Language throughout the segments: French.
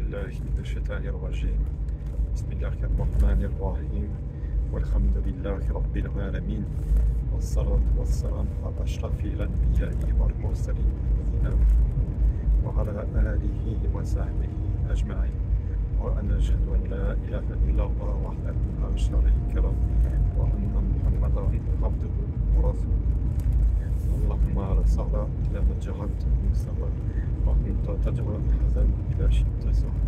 بالله من الشيطان الرجيم بسم الله الرحمن الرحيم والحمد لله رب العالمين والصلاة والسلام على أشرف الأنبياء والمرسلين وعلى آله وصحبه أجمعين وأنا أشهد أن لا إله إلا الله وحده لا شريك له وأن محمدا عبده ورسوله اللهم لا سهل إلا ما جعلته سهلا وأنت تجعل الحزن إذا شئت سهلا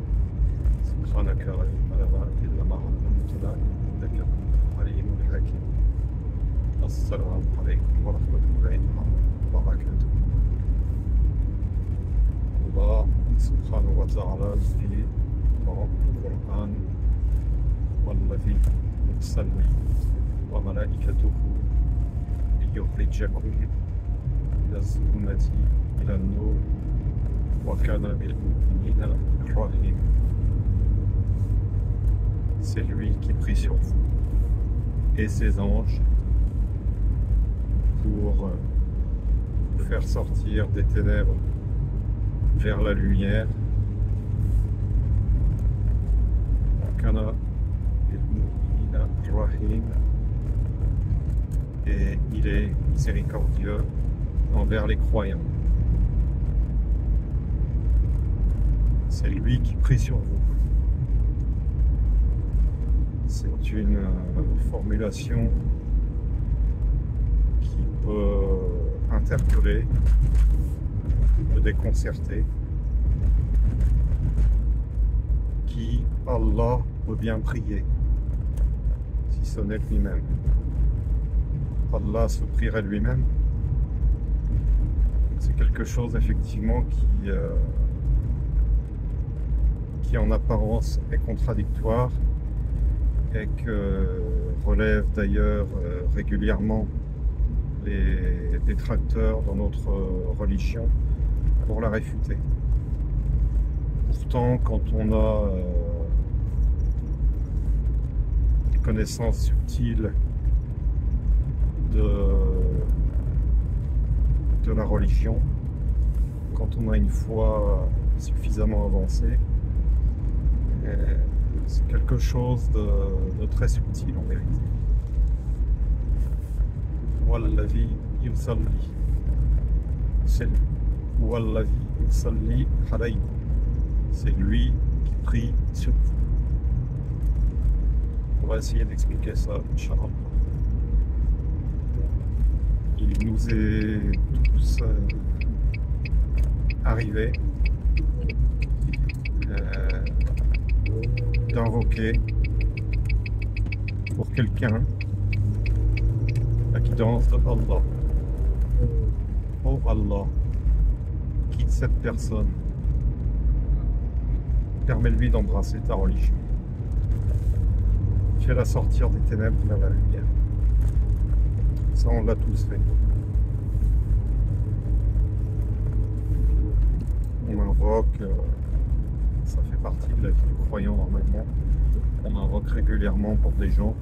سبحانك لا علم لنا إلا ما علمتنا إنك أنت العليم الحكيم السلام عليكم ورحمة الله وبركاته. Allah subhanahu wa ta'ala dit dans le Coran والذي يصلي وملائكته ليخرجكم من الظلمات إلى النور وكان بالمؤمنين رحيما. C'est lui qui prie sur vous et ses anges pour vous faire sortir des ténèbres vers la lumière. Et il est miséricordieux envers les croyants. C'est lui qui prie sur vous. C'est une formulation qui peut interpeller, qui peut déconcerter. Qui Allah peut bien prier, si ce n'est lui-même. Allah se prierait lui-même. C'est quelque chose effectivement qui en apparence est contradictoire et que relève d'ailleurs régulièrement les détracteurs dans notre religion pour la réfuter. Pourtant, quand on a une connaissance subtile de la religion, quand on a une foi suffisamment avancée, c'est quelque chose de très subtil en vérité. Wallahi yusalli, c'est Wallahi yusalli alaykum. C'est lui qui prie sur vous. On va essayer d'expliquer ça, Inch'Allah. Il nous est tous arrivé d'invoquer pour quelqu'un la guidance de Allah. Oh Allah, quitte cette personne. Permets-lui d'embrasser ta religion. Fais-la sortir des ténèbres vers la lumière. Ça, on l'a tous fait. On invoque, ça fait partie de la vie du croyant normalement. On invoque régulièrement pour des gens.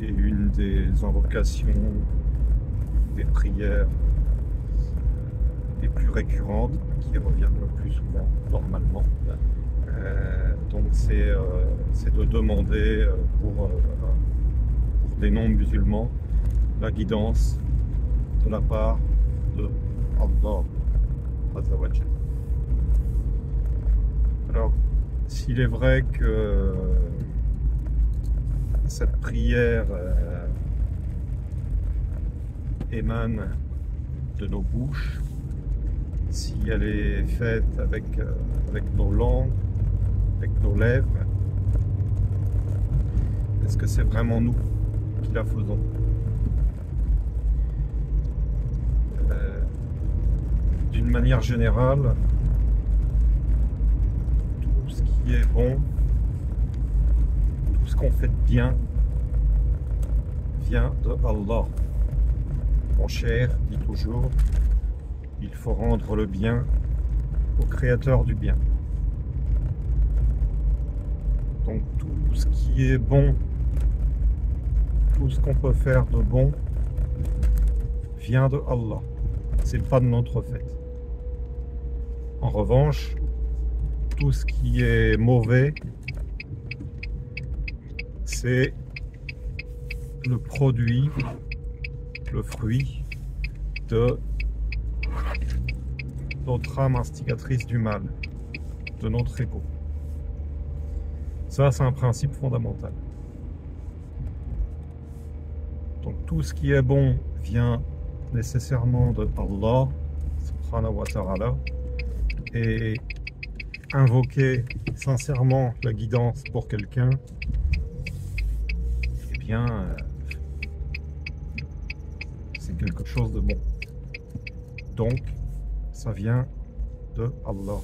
Et une des invocations, des prières les plus récurrentes, qui reviennent le plus souvent normalement, donc c'est de demander pour des non-musulmans la guidance de la part de Allah Azza wa Jalla. Alors, s'il est vrai que cette prière émane de nos bouches, si elle est faite avec nos langues, avec nos lèvres, est-ce que c'est vraiment nous qui la faisons? D'une manière générale, tout ce qui est bon, tout ce qu'on fait de bien, vient de Allah. Mon cher dit toujours, il faut rendre le bien au créateur du bien. Donc tout ce qui est bon, tout ce qu'on peut faire de bon, vient de Allah. C'est pas de notre fait. En revanche, tout ce qui est mauvais, c'est le produit, le fruit de notre âme instigatrice du mal, de notre ego. Ça, c'est un principe fondamental. Donc tout ce qui est bon vient nécessairement de Allah, subhanahu wa ta'ala, et invoquer sincèrement la guidance pour quelqu'un, eh bien, c'est quelque chose de bon. Donc, ça vient de Allah,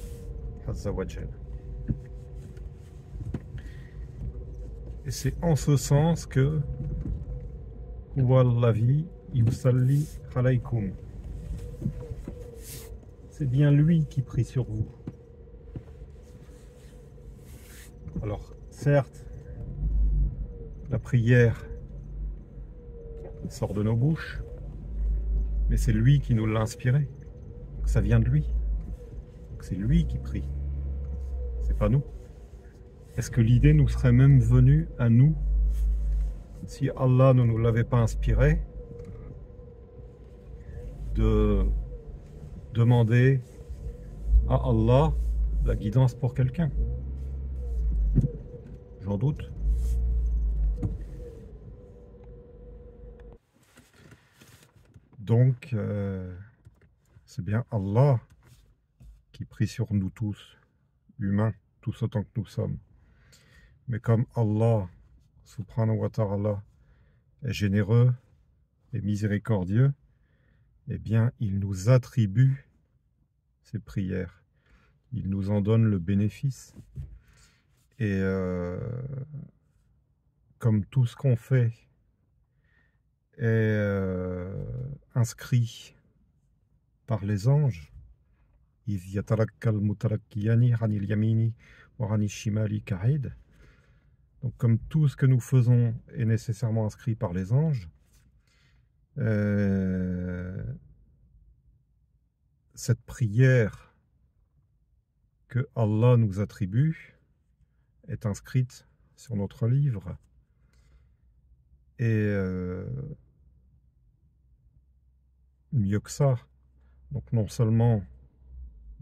Azza wa Jal. Et c'est en ce sens que Huwallahi yusalli alaykum. C'est bien lui qui prie sur vous. Alors, certes, la prière sort de nos bouches, mais c'est lui qui nous l'a inspiré. Donc ça vient de lui. Donc c'est lui qui prie. C'est pas nous. Est-ce que l'idée nous serait même venue à nous si Allah ne nous l'avait pas inspiré de demander à Allah la guidance pour quelqu'un? J'en doute. Donc, c'est bien Allah qui prie sur nous tous, humains, tous autant que nous sommes. Mais comme Allah, subhanahu wa ta'ala, est généreux et miséricordieux, eh bien, il nous attribue ces prières. Il nous en donne le bénéfice. Et comme tout ce qu'on fait est inscrit par les anges, donc comme tout ce que nous faisons est nécessairement inscrit par les anges, cette prière que Allah nous attribue est inscrite sur notre livre. Et mieux que ça, donc non seulement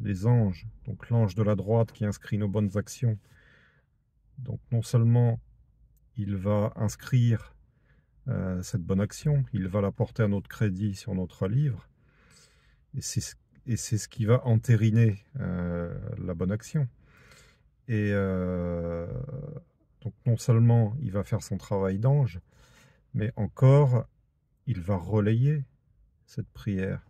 les anges, donc l'ange de la droite qui inscrit nos bonnes actions, donc non seulement il va inscrire cette bonne action, il va la porter à notre crédit sur notre livre, et c'est ce qui va entériner la bonne action. Et donc non seulement il va faire son travail d'ange, mais encore il va relayer cette prière.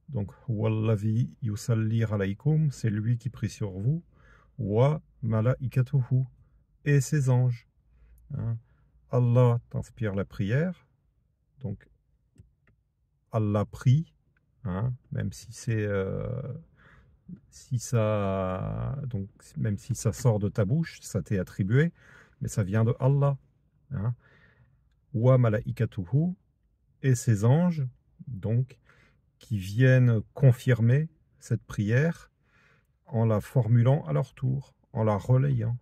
Donc Wallahi yusalli alaykum, c'est lui qui prie sur vous, wa malaikatuhu, et ses anges. Hein. Allah t'inspire la prière, donc Allah prie, hein, même si c'est même si ça sort de ta bouche, ça t'est attribué, mais ça vient de Allah. Hein. Wa malaikatuhu, et ses anges, donc qui viennent confirmer cette prière en la formulant à leur tour, en la relayant.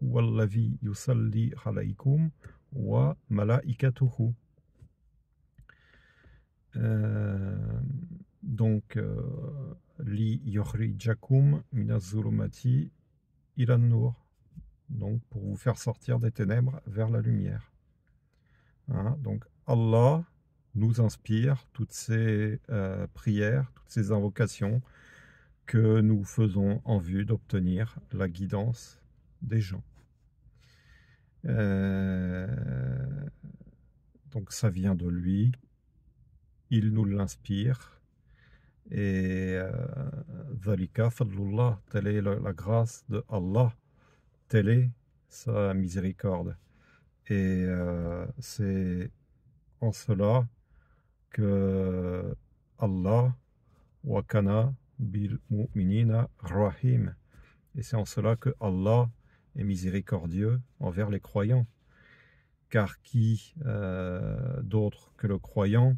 Wallahi yusalli alaykum wa malaikatuhu. Donc, li yukhrijakum minaz-zulumati ila an-nur, donc pour vous faire sortir des ténèbres vers la lumière. Hein, donc Allah nous inspire toutes ces prières, toutes ces invocations que nous faisons en vue d'obtenir la guidance des gens. Donc ça vient de lui, il nous l'inspire, et dhalika fadlullah, telle est la grâce de Allah, telle est sa miséricorde. Et c'est en cela que Allah wa kana bil mu'minina rahim, et c'est en cela que Allah est miséricordieux envers les croyants, car qui d'autre que le croyant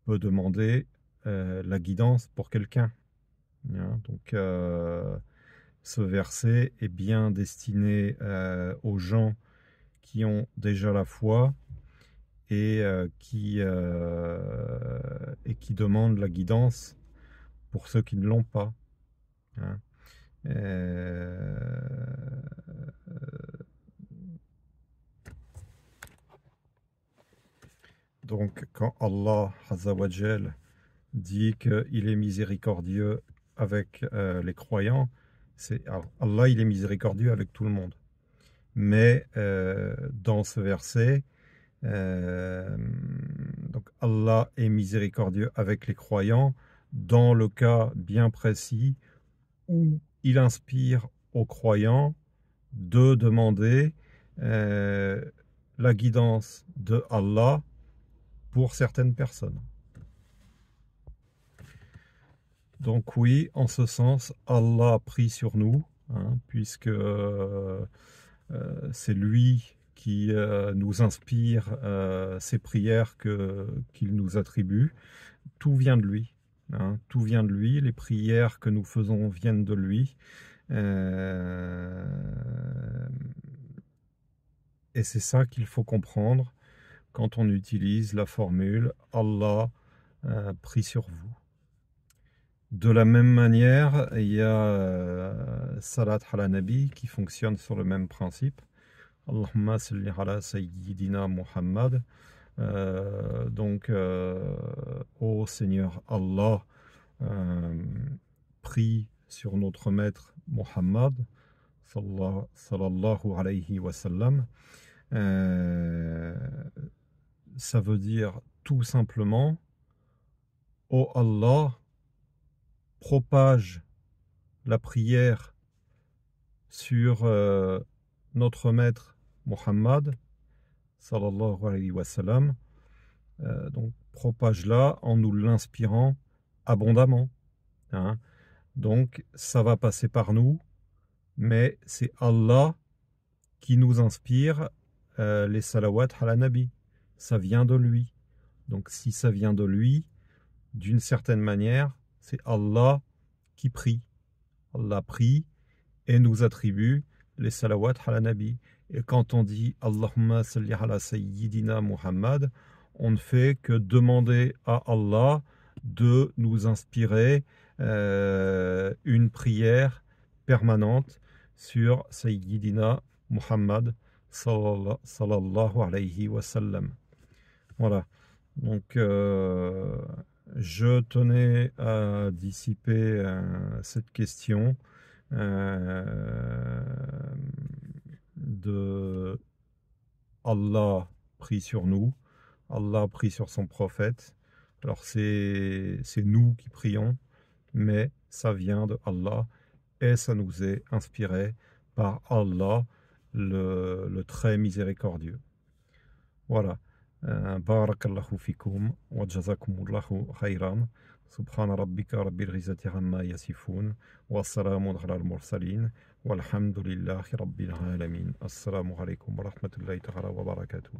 peut demander la guidance pour quelqu'un, hein. Donc ce verset est bien destiné aux gens qui ont déjà la foi et qui demandent la guidance pour ceux qui ne l'ont pas. Hein. Donc, quand Allah Azzawajal dit qu'il est miséricordieux avec les croyants, Allah il est miséricordieux avec tout le monde. Mais dans ce verset, donc Allah est miséricordieux avec les croyants dans le cas bien précis où il inspire aux croyants de demander la guidance de Allah pour certaines personnes. Donc oui, en ce sens, Allah prie sur nous, hein, puisque c'est lui qui nous inspire ces prières qu'il nous attribue. Tout vient de lui. Hein, tout vient de lui. Les prières que nous faisons viennent de lui. Et c'est ça qu'il faut comprendre quand on utilise la formule « Allah prie sur vous ». De la même manière, il y a Salat ala Nabi qui fonctionne sur le même principe. Allahumma salli ala Sayyidina Muhammad. Donc, ô Seigneur Allah, prie sur notre maître Muhammad, sallallahu alayhi wa sallam. Ça veut dire tout simplement, ô Allah, propage la prière sur notre maître Muhammad, sallallahu alayhi wa sallam. Donc, propage-la en nous l'inspirant abondamment. Hein. Donc, ça va passer par nous, mais c'est Allah qui nous inspire les salawat ala nabi. Ça vient de lui. Donc, si ça vient de lui, d'une certaine manière, c'est Allah qui prie. Allah prie et nous attribue les salawat ala nabi. Et quand on dit Allahumma salli ala Sayyidina Muhammad, on ne fait que demander à Allah de nous inspirer une prière permanente sur Sayyidina Muhammad sallallahu alayhi wa sallam. Voilà. Donc, je tenais à dissiper cette question de Allah prie sur nous, Allah prie sur son prophète. Alors c'est nous qui prions, mais ça vient de Allah et ça nous est inspiré par Allah, le très miséricordieux. Voilà. Barakallahu fikum wa jazakumullahu khayran. Subhana rabbika rabbil izzati amma yasifun wa salamun ala al-mursalin walhamdulillahi rabbil alamin. Assalamu alaikum wa rahmatullahi ta'ala wa barakatuh.